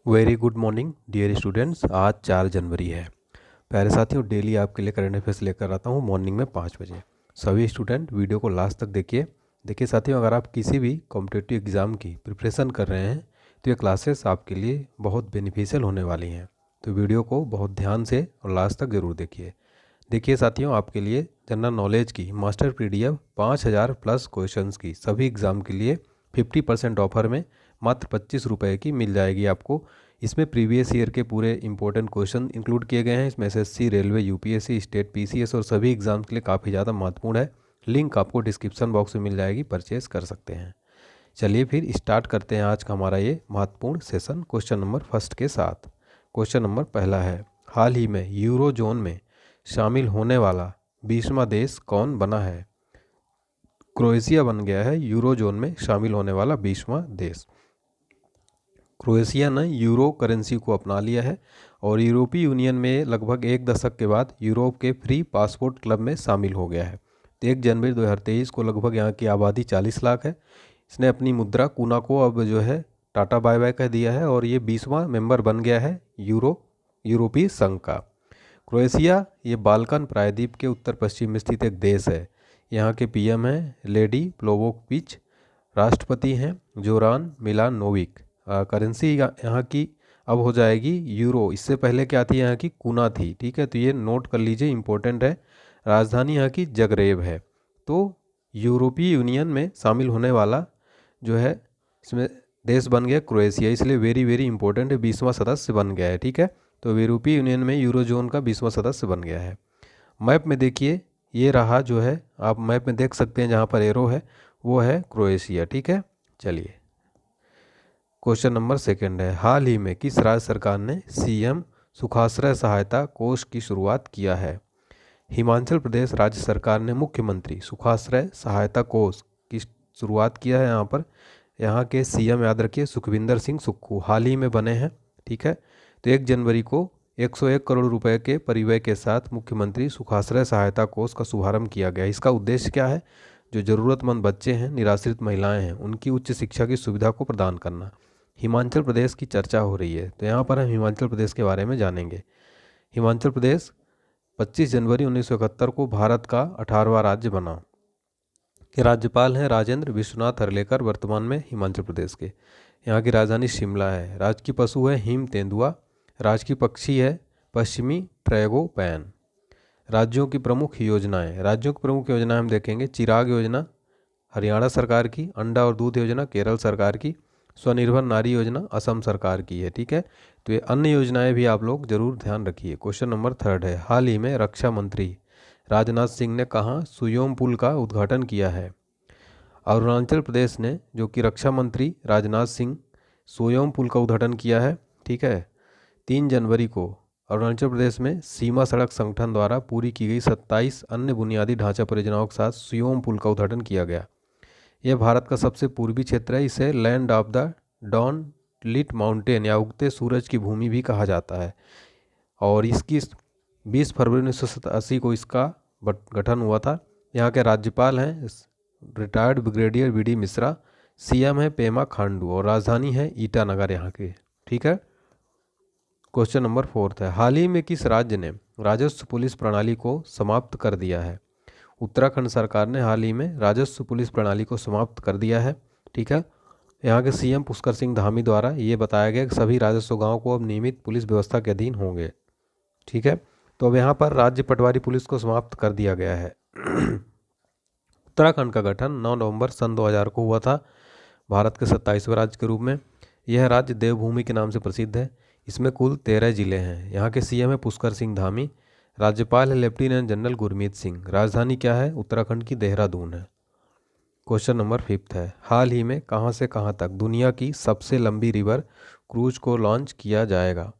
Very good morning dear students. आज 4 जनवरी है। प्यारे साथियों, डेली आपके लिए करंट अफेयर्स लेकर आता हूँ मॉर्निंग में 5 बजे। सभी स्टूडेंट वीडियो को लास्ट तक देखिए। देखिए साथियों, अगर आप किसी भी कॉम्पिटिटिव एग्ज़ाम की प्रिपरेशन कर रहे हैं तो ये क्लासेस आपके लिए बहुत बेनिफिशियल होने वाली हैं। तो वीडियो को बहुत ध्यान से और लास्ट तक ज़रूर देखिए। देखिए साथियों, आपके लिए जनरल नॉलेज की मास्टर PDF 5000 प्लस क्वेश्चंस की सभी एग्ज़ाम के लिए 50% ऑफर में मात्र 25 रुपये की मिल जाएगी आपको। इसमें प्रीवियस ईयर के पूरे इंपॉर्टेंट क्वेश्चन इंक्लूड किए गए हैं। इसमें SSC, railway, UPSC, state, PCS और सभी एग्जाम्स के लिए काफ़ी ज़्यादा महत्वपूर्ण है। लिंक आपको डिस्क्रिप्शन बॉक्स में मिल जाएगी, परचेज कर सकते हैं। चलिए फिर स्टार्ट करते हैं आज का हमारा ये महत्वपूर्ण सेशन क्वेश्चन नंबर फर्स्ट के साथ। क्वेश्चन नंबर पहला है, हाल ही में यूरो जोन में शामिल होने वाला 20वां देश कौन बना है? क्रोएशिया बन गया है यूरो जोन में शामिल होने वाला 20वां देश। क्रोएशिया ने यूरो करेंसी को अपना लिया है और यूरोपीय यूनियन में लगभग एक दशक के बाद यूरोप के फ्री पासपोर्ट क्लब में शामिल हो गया है। तो 1 जनवरी 2023 को लगभग यहाँ की आबादी 40 लाख है। इसने अपनी मुद्रा कूना को अब जो है टाटा बाय बाय कह दिया है और ये 20वां मेंबर बन गया है यूरोपीय संघ का। क्रोएशिया ये बाल्कन प्रायद्वीप के उत्तर पश्चिम में स्थित एक देश है। यहाँ के PM हैं लेडी प्लोवोविच, राष्ट्रपति हैं जोरान मिलानोविक। करेंसी यहाँ की अब हो जाएगी यूरो। इससे पहले क्या थी? यहाँ की कूना थी। ठीक है, तो ये नोट कर लीजिए, इंपॉर्टेंट है। राजधानी यहाँ की जगरेब है। तो यूरोपीय यूनियन में शामिल होने वाला जो है इसमें देश बन गया क्रोएशिया, इसलिए वेरी वेरी इंपॉर्टेंट है। 20वां सदस्य बन गया है। ठीक है, तो यूरोपीय यूनियन में यूरोजोन का 20वां सदस्य बन गया है। मैप में देखिए, ये रहा जो है, आप मैप में देख सकते हैं जहाँ पर एरो है वो है क्रोएशिया। ठीक है, चलिए क्वेश्चन नंबर सेकंड है, हाल ही में किस राज्य सरकार ने CM सुखाश्रय सहायता कोष की शुरुआत किया है? हिमाचल प्रदेश राज्य सरकार ने मुख्यमंत्री सुखाश्रय सहायता कोष की शुरुआत किया है। यहाँ के CM याद रखिए सुखविंदर सिंह सुक्खू हाल ही में बने हैं। ठीक है, तो 1 जनवरी को 101 करोड़ रुपए के परिव्यय के साथ मुख्यमंत्री सुखाश्रय सहायता कोष का शुभारंभ किया गया। इसका उद्देश्य क्या है? जो ज़रूरतमंद बच्चे हैं, निराश्रित महिलाएं हैं, उनकी उच्च शिक्षा की सुविधा को प्रदान करना। हिमाचल प्रदेश की चर्चा हो रही है तो यहाँ पर हम हिमाचल प्रदेश के बारे में जानेंगे। हिमाचल प्रदेश 25 जनवरी 1971 को भारत का 18वां राज्य बना। के राज्यपाल हैं राजेंद्र विश्वनाथ हर्लेकर, वर्तमान में हिमाचल प्रदेश के। यहाँ की राजधानी शिमला है। राज्य की पशु है हिम तेंदुआ। राज्य की पक्षी है पश्चिमी ट्रैगोपैन। राज्यों की प्रमुख योजनाएं, राज्यों की प्रमुख योजनाएं हम देखेंगे। चिराग योजना हरियाणा सरकार की, अंडा और दूध योजना केरल सरकार की, स्वनिर्भर नारी योजना असम सरकार की है। ठीक है, तो ये अन्य योजनाएं भी आप लोग जरूर ध्यान रखिए। क्वेश्चन नंबर थर्ड है, हाल ही में रक्षा मंत्री राजनाथ सिंह ने कहाँ सुयोम पुल का उद्घाटन किया है? अरुणाचल प्रदेश ने जो कि रक्षा मंत्री राजनाथ सिंह सोयोम पुल का उद्घाटन किया है। ठीक है, 3 जनवरी को अरुणाचल प्रदेश में सीमा सड़क संगठन द्वारा पूरी की गई 27 अन्य बुनियादी ढांचा परियोजनाओं के साथ सुयोम पुल का उद्घाटन किया गया। यह भारत का सबसे पूर्वी क्षेत्र है। इसे land of the dawn lit mountain या उगते सूरज की भूमि भी कहा जाता है। और इसकी 20 फरवरी 1980 को इसका गठन हुआ था। यहाँ के राज्यपाल हैं retired brigadier BD Mishra. CM है पेमा खांडू और राजधानी है ईटानगर यहाँ के। ठीक है, क्वेश्चन नंबर फोर्थ है, हाल ही में किस राज्य ने राजस्व पुलिस प्रणाली को समाप्त कर दिया है? उत्तराखंड सरकार ने हाल ही में राजस्व पुलिस प्रणाली को समाप्त कर दिया है। ठीक है, यहाँ के CM पुष्कर सिंह धामी द्वारा ये बताया गया कि सभी राजस्व गांव को अब नियमित पुलिस व्यवस्था के अधीन होंगे। ठीक है, तो अब यहाँ पर राज्य पटवारी पुलिस को समाप्त कर दिया गया है। उत्तराखंड का गठन 9 नवंबर सन 2000 को हुआ था, भारत के 27वें राज्य के रूप में। यह राज्य देवभूमि के नाम से प्रसिद्ध है। इसमें कुल 13 जिले हैं। यहाँ के CM है पुष्कर सिंह धामी। राज्यपाल है लेफ्टिनेंट जनरल गुरमीत सिंह। राजधानी क्या है? उत्तराखंड की देहरादून है। क्वेश्चन नंबर फिफ्थ है, हाल ही में कहाँ से कहाँ तक दुनिया की सबसे लंबी रिवर क्रूज को लॉन्च किया जाएगा?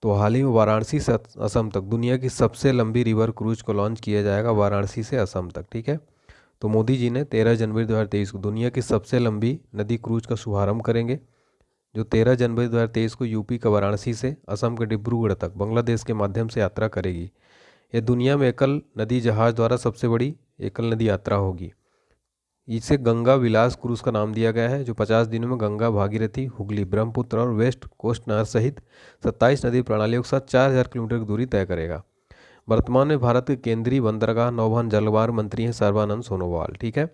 तो हाल ही में वाराणसी से असम तक दुनिया की सबसे लंबी रिवर क्रूज को लॉन्च किया जाएगा, वाराणसी से असम तक। ठीक है, तो मोदी जी ने 13 जनवरी 2023 को दुनिया की सबसे लंबी नदी क्रूज का शुभारंभ करेंगे, जो 13 जनवरी 2023 को यूपी का वाराणसी से असम के डिब्रूगढ़ तक बांग्लादेश के माध्यम से यात्रा करेगी। यह दुनिया में एकल नदी जहाज द्वारा सबसे बड़ी एकल नदी यात्रा होगी। इसे गंगा विलास क्रूज का नाम दिया गया है, जो 50 दिनों में गंगा, भागीरथी, हुगली, ब्रह्मपुत्र और वेस्ट कोस्ट नहर सहित 27 नदी प्रणालियों के साथ 4000 किलोमीटर की दूरी तय करेगा। वर्तमान में भारत के केंद्रीय बंदरगाह नौवहन जलमार्ग मंत्री हैं सर्बानंद सोनोवाल। ठीक है,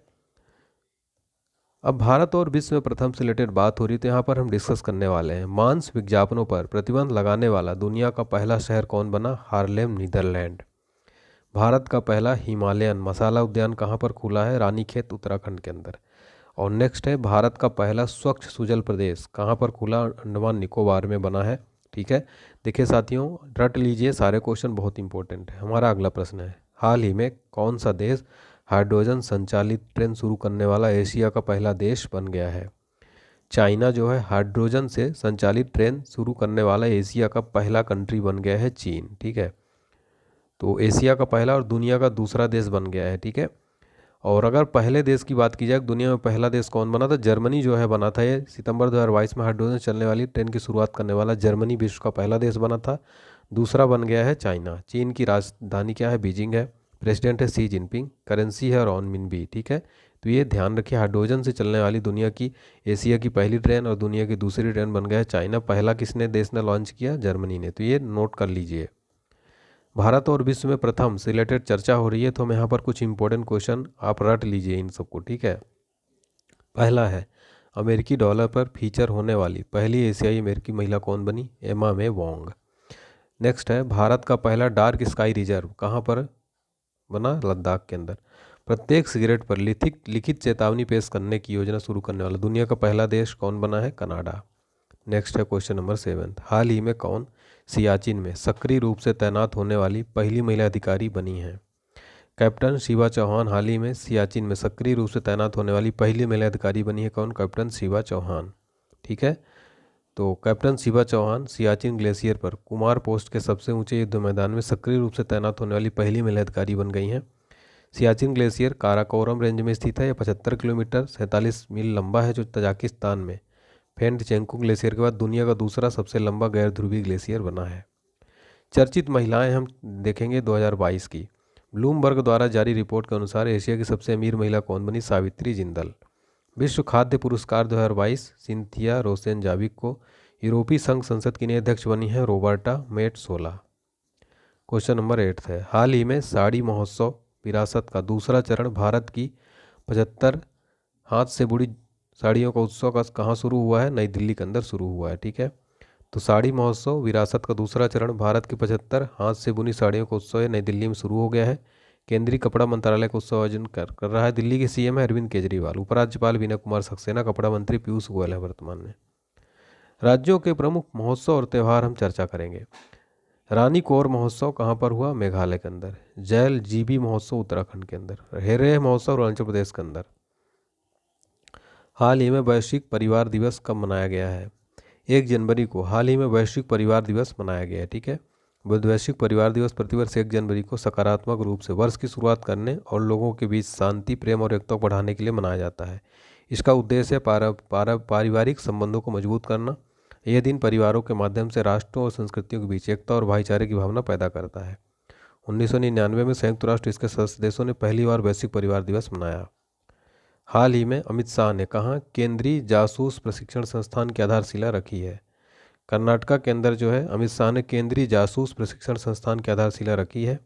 अब भारत और विश्व में प्रथम से रिलेटेड बात हो रही, तो यहाँ पर हम डिस्कस करने वाले हैं मांस विज्ञापनों पर प्रतिबंध लगाने वाला दुनिया का पहला शहर कौन बना? Harlem, Netherlands. भारत का पहला हिमालयन मसाला उद्यान कहाँ पर खुला है? रानीखेत, उत्तराखंड के अंदर। और नेक्स्ट है भारत का पहला स्वच्छ सुजल प्रदेश कहाँ पर खुला? अंडमान निकोबार में बना है। ठीक है, देखिए साथियों, रट लीजिए, सारे क्वेश्चन बहुत इंपॉर्टेंट है। हमारा अगला प्रश्न है, हाल ही में कौन सा देश हाइड्रोजन संचालित ट्रेन शुरू करने वाला एशिया का पहला देश बन गया है? चाइना जो है हाइड्रोजन से संचालित ट्रेन शुरू करने वाला एशिया का पहला कंट्री बन गया है चीन। ठीक है, तो एशिया का पहला और दुनिया का दूसरा देश बन गया है। ठीक है, और अगर पहले देश की बात की जाए, दुनिया में पहला देश कौन बना था? जर्मनी जो है बना था। ये सितंबर 2022 में हाइड्रोजन चलने वाली ट्रेन की शुरुआत करने वाला जर्मनी विश्व का पहला देश बना था। दूसरा बन गया है चाइना। चीन की राजधानी क्या है? बीजिंग है। प्रेसिडेंट है शी जिनपिंग। करेंसी है रॉनमिनबी। ठीक है, तो ये ध्यान रखिए, हाइड्रोजन से चलने वाली दुनिया की एशिया की पहली ट्रेन और दुनिया की दूसरी ट्रेन बन गया है चाइना। पहला किसने देश ने लॉन्च किया? जर्मनी ने। तो ये नोट कर लीजिए। भारत और विश्व में प्रथम से रिलेटेड चर्चा हो रही है, तो हम यहाँ पर कुछ इंपॉर्टेंट क्वेश्चन आप रट लीजिए इन सबको। ठीक है, पहला है, अमेरिकी डॉलर पर फीचर होने वाली पहली एशियाई अमेरिकी महिला कौन बनी? एमा मे वोंग। नेक्स्ट है, भारत का पहला डार्क स्काई रिजर्व कहाँ पर बना? लद्दाख के अंदर। प्रत्येक सिगरेट पर लिखित चेतावनी पेश करने की योजना शुरू करने वाला दुनिया का पहला देश कौन बना है? कनाडा। नेक्स्ट है क्वेश्चन नंबर 7, हाल ही में कौन सियाचिन में सक्रिय रूप से तैनात होने वाली पहली महिला अधिकारी बनी है? कैप्टन शिवा चौहान हाल ही में सियाचिन में सक्रिय रूप से तैनात होने वाली पहली महिला अधिकारी बनी है। कौन? कैप्टन शिवा चौहान। ठीक है, तो कैप्टन शिवा चौहान सियाचिन ग्लेशियर पर कुमार पोस्ट के सबसे ऊंचे युद्ध मैदान में सक्रिय रूप से तैनात होने वाली पहली महिला अधिकारी बन गई हैं। सियाचिन ग्लेशियर काराकोरम रेंज में स्थित है। यह 75 किलोमीटर 47 मील लंबा है, जो तजाकिस्तान में फेंटचेंकु ग्लेशियर के बाद दुनिया का दूसरा सबसे लंबा गैर ध्रुवीय ग्लेशियर बना है। चर्चित महिलाएं हम देखेंगे 2022 की। ब्लूमबर्ग द्वारा जारी रिपोर्ट के अनुसार एशिया की सबसे अमीर महिला कौन बनी? सावित्री जिंदल। विश्व खाद्य पुरस्कार 2022 सिंथिया रोसेन जाविक को। यूरोपीय संघ संसद की नई अध्यक्ष बनी है रोबर्टा मेटसोला। क्वेश्चन नंबर 8 है, हाल ही में साड़ी महोत्सव विरासत का दूसरा चरण भारत की 75 हाथ से बुड़ी साड़ियों का उत्सव का कहाँ शुरू हुआ है? नई दिल्ली के अंदर शुरू हुआ है। ठीक है, तो साड़ी महोत्सव विरासत का दूसरा चरण भारत की 75 हाथ से बुनी साड़ियों का उत्सव नई दिल्ली में शुरू हो गया है। केंद्रीय कपड़ा मंत्रालय का उत्सव आयोजन कर रहा है। दिल्ली के सीएम है अरविंद केजरीवाल। उपराज्यपाल विनय कुमार सक्सेना, कपड़ा मंत्री पीयूष गोयल है वर्तमान में। राज्यों के प्रमुख महोत्सव और त्यौहार हम चर्चा करेंगे। रानी कोर महोत्सव कहाँ पर हुआ? मेघालय के अंदर। जैल जीबी महोत्सव उत्तराखंड के अंदर। हेरे महोत्सव अरुणाचल प्रदेश के अंदर। हाल ही में वैश्विक परिवार दिवस कब मनाया गया है? 1 जनवरी को हाल ही में वैश्विक परिवार दिवस मनाया गया है। ठीक है, वैश्विक परिवार दिवस प्रतिवर्ष 1 जनवरी को सकारात्मक रूप से वर्ष की शुरुआत करने और लोगों के बीच शांति, प्रेम और एकता को बढ़ाने के लिए मनाया जाता है। इसका उद्देश्य है पारिवारिक संबंधों को मजबूत करना। यह दिन परिवारों के माध्यम से राष्ट्रों और संस्कृतियों के बीच एकता और भाईचारे की भावना पैदा करता है। 1999 में संयुक्त राष्ट्र इसके सदस्य देशों ने पहली बार वैश्विक परिवार दिवस मनाया। हाल ही में अमित शाह ने कहा केंद्रीय जासूस प्रशिक्षण संस्थान की आधारशिला रखी है? कर्नाटका के अंदर जो है अमित शाह ने केंद्रीय जासूस प्रशिक्षण संस्थान की आधारशिला रखी है।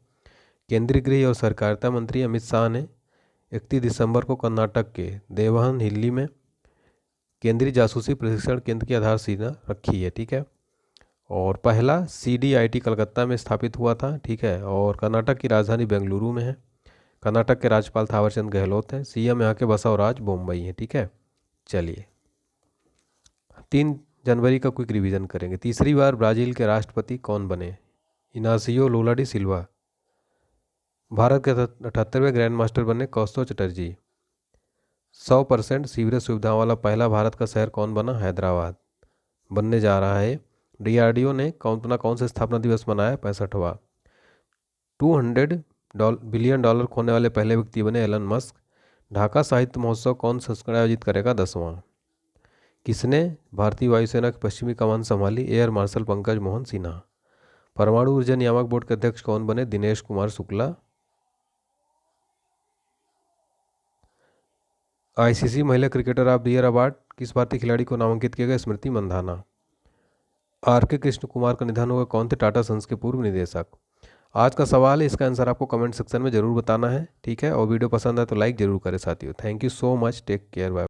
केंद्रीय गृह और सहकारिता मंत्री अमित शाह ने 31 दिसंबर को कर्नाटक के देवनहिल्ली में केंद्रीय जासूसी प्रशिक्षण केंद्र की आधारशिला रखी है। ठीक है, और पहला CDIT कलकत्ता में स्थापित हुआ था। ठीक है, और कर्नाटक की राजधानी बेंगलुरु में है। कर्नाटक के राज्यपाल थावरचंद गहलोत हैं। सीएम यहाँ के बसवराज बोम्बई हैं। ठीक है, चलिए 3 जनवरी का क्विक रिवीजन करेंगे। तीसरी बार ब्राज़ील के राष्ट्रपति कौन बने? इनासियो लूला डी सिल्वा। भारत के 78वें ग्रैंड मास्टर बने कौस्तुभ चटर्जी। 100% सीवरेज सुविधाओं वाला पहला भारत का शहर कौन बना? हैदराबाद बनने जा रहा है। DRDO ने कौन से स्थापना दिवस मनाया? 65वां। $200 बिलियन खोने वाले पहले व्यक्ति बने एलन मस्क। ढाका साहित्य महोत्सव कौन संस्करण आयोजित करेगा? 10वां। किसने भारतीय वायुसेना की पश्चिमी कमान संभाली? Air marshal Pankaj Mohan Sinha. परमाणु ऊर्जा नियामक बोर्ड के अध्यक्ष कौन बने? दिनेश कुमार शुक्ला। आईसीसी महिला cricketer of the year award किस भारतीय खिलाड़ी को नामांकित किया गया? स्मृति मंधाना। आर.के. कृष्ण कुमार का निधन हुआ, कौन थे टाटा सन्स के पूर्व निदेशक? आज का सवाल है, इसका आंसर आपको कमेंट सेक्शन में जरूर बताना है, ठीक है। और वीडियो पसंद आए तो लाइक जरूर करें साथियों। Thank you so much, take care, bye.